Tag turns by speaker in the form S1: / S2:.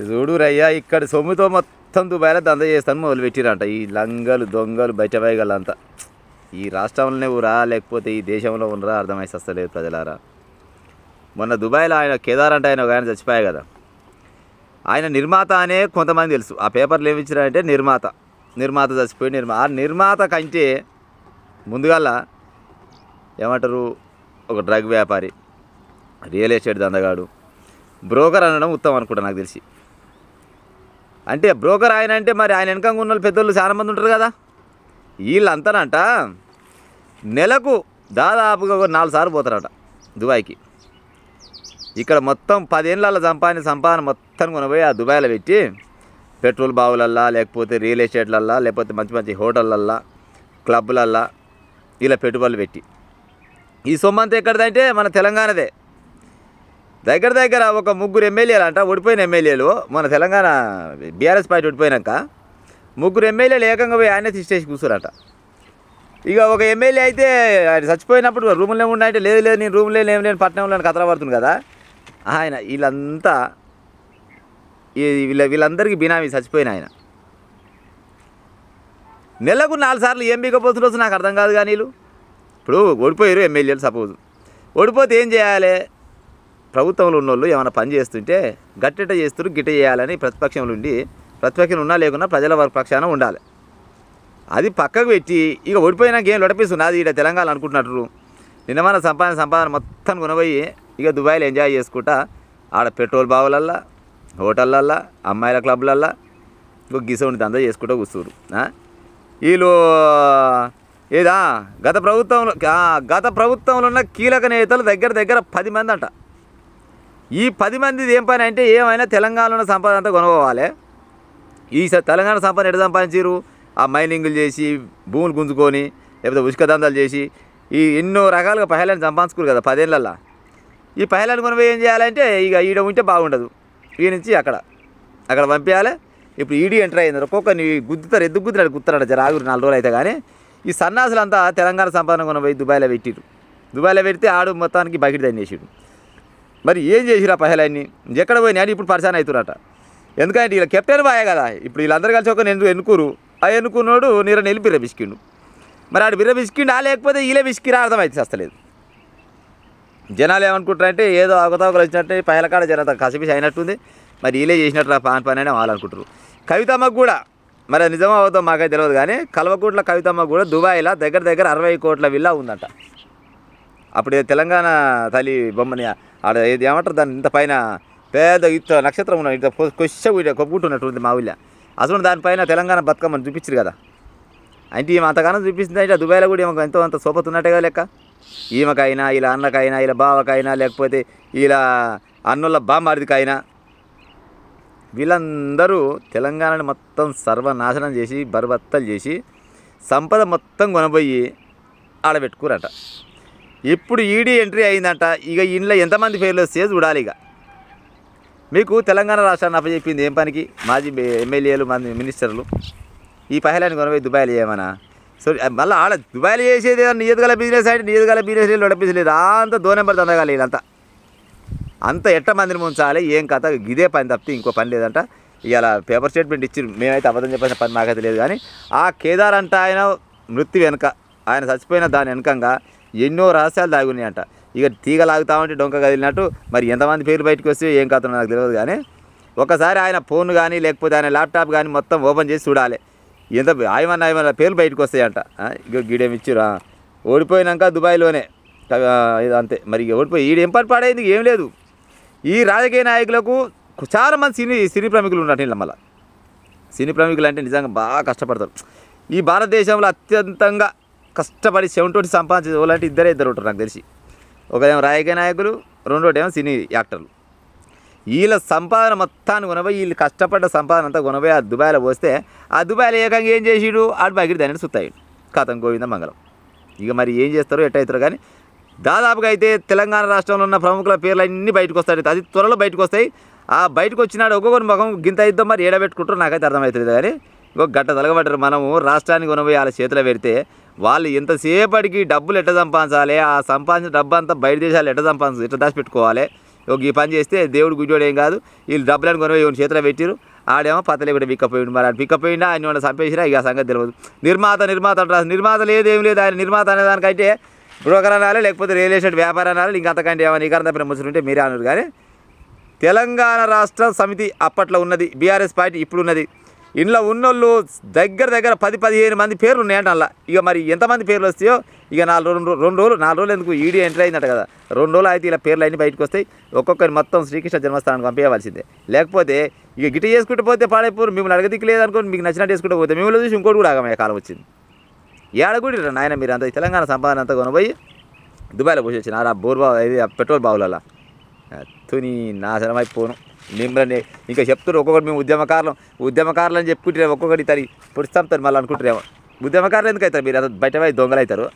S1: చూడురయ్యా ఇక్కడ సొమ్ముతో మొత్తం దుబాయ్లో దంద చేస్తాను మొదలుపెట్టిరంట ఈ లంగలు దొంగలు బయట వైగలంతా. ఈ రాష్ట్రంలోనే ఊరా లేకపోతే ఈ దేశంలో ఉన్నరా అర్థమైస్తలేదు ప్రజలారా. మొన్న దుబాయ్లో ఆయన కేదార్ అంటే ఆయన ఒక ఆయన చచ్చిపోయాయి కదా, ఆయన నిర్మాత అనే కొంతమంది తెలుసు. ఆ పేపర్లు ఏమి ఇచ్చారంటే నిర్మాత చచ్చిపోయి ఆ నిర్మాత కంటే ముందుగల ఏమంటారు ఒక డ్రగ్ వ్యాపారి, రియల్ ఎస్టేట్ దందగాడు, బ్రోకర్ అనడం ఉత్తమం అనుకుంటా నాకు తెలిసి. అంటే బ్రోకర్ ఆయన అంటే మరి ఆయన వెనకంగా ఉన్న పెద్దోళ్ళు చాలామంది ఉంటారు కదా, వీళ్ళంతానంట నెలకు దాదాపుగా ఒక 4 సార్లు పోతారట దుబాయ్కి. ఇక్కడ మొత్తం 10 ఏళ్ళ సంపాదన మొత్తం కొనపోయి ఆ దుబాయ్లో పెట్టి పెట్రోల్ బావులల్లా లేకపోతే రియల్ ఎస్టేట్లల్లా లేకపోతే మంచి మంచి హోటళ్ళల్లా క్లబ్లల్లా ఇలా పెట్టుబడులు పెట్టి ఈ సొమ్మంతా ఎక్కడిదంటే మన తెలంగాణదే. దగ్గర ఒక 3 ఎమ్మెల్యేలు అంట ఓడిపోయిన ఎమ్మెల్యేలు, మన తెలంగాణ బీఆర్ఎస్ పార్టీ ఓడిపోయినాక 3 ఎమ్మెల్యేలు ఏకంగా పోయి ఆయన తీసేసి కూర్చోరట. ఇక ఒక ఎమ్మెల్యే అయితే ఆయన చచ్చిపోయినప్పుడు రూములే ఉన్నాయంటే లేదు నేను రూములే ఏం లేని పట్టణంలో కథల పడుతుంది కదా ఆయన. వీళ్ళంతా వీళ్ళందరికీ బినామీ చచ్చిపోయిన ఆయన. నెలకు 4 సార్లు ఏం బీకపోతున్నారు నాకు అర్థం కాదు. కానీ వీళ్ళు ఇప్పుడు ఓడిపోయారు ఎమ్మెల్యేలు, సపోజ్ ఓడిపోతే ఏం చేయాలి? ప్రభుత్వంలో ఉన్నోళ్ళు ఏమైనా పని చేస్తుంటే గట్టెట చేస్తారు గిట్ట చేయాలని ప్రతిపక్షంలో ఉన్నా లేకున్నా ప్రజల పక్షాన ఉండాలి. అది పక్కకు పెట్టి ఇక ఓడిపోయినాక ఏం లొడపిస్తుంది అది ఇక్కడ తెలంగాణ అనుకుంటున్నట్టు. నిన్న మన సంపాదన మొత్తం కొనబోయి ఇక దుబాయ్లో ఎంజాయ్ చేసుకుంటా ఆడ పెట్రోల్ బావులల్లా హోటళ్ళల్లా అమ్మాయిల క్లబ్లల్లా ఇంకో గిసౌండి దందా చేసుకుంటూ కూర్చురు. వీళ్ళు ఏదా గత ప్రభుత్వంలో ఉన్న కీలక నేతలు దగ్గర 10 మంది అంట. ఈ 10 మందిది ఏం పని అంటే ఏమైనా తెలంగాణలో ఉన్న సంపద అంతా కొనుక్కోవాలి. ఈ తెలంగాణ సంపద ఎటు సంపాదించారు? ఆ మైనింగ్లు చేసి భూములు గుంజుకొని లేకపోతే ఉసుక దందాలు చేసి ఈ ఎన్నో రకాలుగా పహలాన్ని సంపాదించుకోరు కదా 10 ఏళ్ళల్లో. ఈ పహలాన్ని కొనిపోయి ఏం చేయాలంటే ఇక ఈడ ఉంటే బాగుండదు, ఈ నుంచి అక్కడ పంపించాలి. ఇప్పుడు ఈడీ ఎంటర్ అయింది, ఒక్కొక్కరిని గుద్దుతాడు జర ఆగురు 4 రోజులు అయితే. కానీ ఈ సన్నాసులంతా తెలంగాణ సంపాదన కొనిపోయి దుబాయ్లో పెట్టిరు. దుబాయ్లో పెడితే ఆడు మొత్తానికి బకెట్ దండేసాడు. మరి ఏం చేసిరు ఆ పహలాన్ని? ఎక్కడ పోయినా అని ఇప్పుడు పరిశాన్ అవుతున్నట. ఎందుకంటే వీళ్ళ కెప్టెన్ బాయే కదా, ఇప్పుడు వీళ్ళందరూ కలిసి ఒక ఎన్నుకురు. ఆ ఎన్నుకున్నాడు నీళ్ళ బిర్ర బిసికిండు. మరి ఆడు బిర్ర బిసికిండా లేకపోతే వీళ్ళే బిసికిరా అర్థమైతే వస్తలేదు. జనాలు ఏమనుకుంటారంటే ఏదో అవకతవకలు వచ్చినట్టే పహలకాడ జనంత కసిపిసి అయినట్టుంది, మరి వీళ్ళే చేసినట్టు పని అని వాళ్ళు అనుకుంటారు. కవితమ్మకు కూడా మరి నిజమో అవుతాం మాకైతే తెలియదు. కానీ కల్వకుంట్ల కవితమ్మకు కూడా దుబాయ్లో దగ్గర 60 కోట్ల విల్లా ఉందంట. అప్పుడు తెలంగాణ తల్లి బొమ్మని ఆడ ఏమంటారు దాన్ని ఇంత పైన పెద్ద ఇంత నక్షత్రం ఉన్న ఇంత కొప్పుకుంటున్నట్టుంది మా ఊళ్ళో. అసలు దానిపైన తెలంగాణ బతుకమ్మని చూపించారు కదా. అంటే ఈమె అంతగానో చూపిస్తుంది అంటే దుబాయ్లో కూడా ఈమెకు ఎంతో సోపతున్నట్టే కదా లెక్క. ఈమెకైనా ఇలా అన్నకైనా ఇలా బావకైనా లేకపోతే ఇలా అన్నుల బామ్మారిదికైనా వీళ్ళందరూ తెలంగాణని మొత్తం సర్వనాశనం చేసి బర్బత్తలు చేసి సంపద మొత్తం కొనబోయి ఆడబెట్టుకురట. ఇప్పుడు ఈడీ ఎంట్రీ అయిందంట. ఇక ఇంట్లో ఎంతమంది పేర్లు వస్తే చూడాలి. ఇక మీకు తెలంగాణ రాష్ట్రాన్ని అప్పచెప్పింది ఏం పనికి? మాజీ ఎమ్మెల్యేలు మినిస్టర్లు ఈ పహలాన్ని కొనబోయి దుబాయ్లో చేయమనా? సో మళ్ళీ ఆడ దుబాయ్లో చేసేది నియతగల బిజినెస్ అంటే నియతగల బిజినెస్ నడిపించలేదు. అంత 2 నెంబర్ దందగాలి వీళ్ళంతా. అంత ఎట్ట మందిని ముంచాలి ఏం కథ ఇదే పని తప్పితే ఇంకో పని లేదంట. ఇవాళ పేపర్ స్టేట్మెంట్ ఇచ్చి మేమైతే అబద్ధం చెప్పిన పని మాకైతే లేదు. కానీ ఆ కేదార్ అంట ఆయన మృత్యు వెనుక, ఆయన చచ్చిపోయిన దాని వెనకంగా ఎన్నో రహస్యాలు దాగి ఉన్నాయంట. ఇక తీగ లాగుతామంటే డొంక కదిలినట్టు మరి ఎంతమంది పేర్లు బయటకు వస్తే ఏం కథ నాకు తెలియదు. కానీ ఒకసారి ఆయన ఫోన్ కానీ లేకపోతే ఆయన ల్యాప్టాప్ కానీ మొత్తం ఓపెన్ చేసి చూడాలి, ఎంత ఆయమన్న పేర్లు బయటకు వస్తాయంట. ఇక గీడేమి ఇచ్చిరా ఓడిపోయినాక దుబాయ్లోనే అంతే. మరి ఓడిపోయి ఈడేం పని పాడైంది ఏం లేదు. ఈ రాజకీయ నాయకులకు చాలామంది సినీ ప్రముఖులు ఉన్నట్టు ఇలా. మళ్ళీ సినీ ప్రముఖులు అంటే నిజంగా బాగా కష్టపడతారు. ఈ భారతదేశంలో అత్యంతంగా కష్టపడి చెవిటోటి సంపాదించే వాళ్ళంటే ఇద్దరు ఉంటారు నాకు తెలిసి. ఒకదేమో రాజకీయ నాయకులు, రెండోటేమో సినీ యాక్టర్లు. వీళ్ళ సంపాదన మొత్తాన్ని కొనబోయి వీళ్ళు కష్టపడ్డ సంపాదన అంతా కొనబోయి ఆ దుబాయ్లో పోస్తే ఆ దుబాయ్లో ఏకంగా ఏం చేసిడు ఆడు బయట దాన్ని సుత్తాయి కథం గోవింద మంగళం. ఇక మరి ఏం చేస్తారో ఎట్టవుతారో. కానీ దాదాపుగా అయితే తెలంగాణ రాష్ట్రంలో ఉన్న ప్రముఖుల పేర్లు అన్నీ బయటకు వస్తాయి. అది త్వరలో బయటకు వస్తాయి. ఆ బయటకు వచ్చినాడు ఒక్కొక్కరి ముఖం గింత ఇద్దాం మరి ఏడబెట్టుకుంటారో నాకైతే అర్థమవుతుంది. కానీ ఇంకొక గట్ట తలగబడ్డారు. మనము రాష్ట్రానికి కొనబోయి వాళ్ళ చేతిలో పెడితే వాళ్ళు ఎంతసేపటికి డబ్బులు ఎట్ట సంపాదించాలి, ఆ సంపాదించిన డబ్బు అంతా బయట దేశాలు ఎట్ట దాచిపెట్టుకోవాలి, ఒక ఈ పని చేస్తే దేవుడు గుడ్డోడు ఏం కాదు, వీళ్ళు డబ్బులను కొని ఎవరి చేతిలో పెట్టిరు, ఆడేమో పత్తలే కూడా పిక్కపోయిండు. మరి ఆడు పిక్కపోయిండా ఆయన ఏమన్నా చంపేసినా ఇక సంగతి తెలియదు. నిర్మాత అంటారు, నిర్మాత లేదేం లేదు. ఆయన నిర్మాత అనేదానికంటే బ్రోకర్ అనాలి, లేకపోతే రియల్ ఎస్టేట్ వ్యాపారం అనాలి, ఇంకా అంతకంటే ఏమైనా నీకు తప్పిన ముసలు ఉంటే మీరే అన్నారు. కానీ తెలంగాణ రాష్ట్ర సమితి అప్పట్లో ఉన్నది, బీఆర్ఎస్ పార్టీ ఇప్పుడు ఉన్నది. ఇంట్లో ఉన్నోళ్ళు దగ్గర 10-15 మంది పేర్లు ఉన్నాయంట అలా. ఇక మరి ఎంతమంది పేర్లు వస్తాయో ఇక 4 రోజులు ఎందుకు ఈడీ ఎంట్రీ అయిందట కదా, 2 రోజులు అయితే ఇలా పేర్లు అన్నీ బయటకు వస్తాయి. ఒక్కొక్కరి మొత్తం శ్రీకృష్ణ జన్మస్థానానికి పంపించవలసిందే. లేకపోతే ఇక గిట్ట చేసుకుంటూ పోతే పాడైపోరు. మిమ్మల్ని అడగదిక్కు లేదనుకోండి, మీకు నచ్చినట్టు చేసుకుంటూ పోతే మిమ్మల్ని చూసి ఇంకోటి కూడా ఆగమయ్యే కాలం వచ్చింది. ఏడగుడి నాయన మీరు అంత తెలంగాణ సంపాదన అంతా కొనబోయి దుబాయ్లో పోసి వచ్చినారు. ఆ బోర్బా ఇది పెట్రోల్ బావులలో తుని నాశనం అయిపోను. మిమ్మల్ని ఇంకా చెప్తున్నారు ఒక్కొక్కటి మేము ఉద్యమకారులు అని చెప్పుకుంటే ఒక్కొక్కటి తని పొడిస్తాం మళ్ళీ అనుకుంటారేమో. ఉద్యమకారులు ఎందుకు అవుతారు మీరు? బయట పోయి దొంగలు అవుతారు.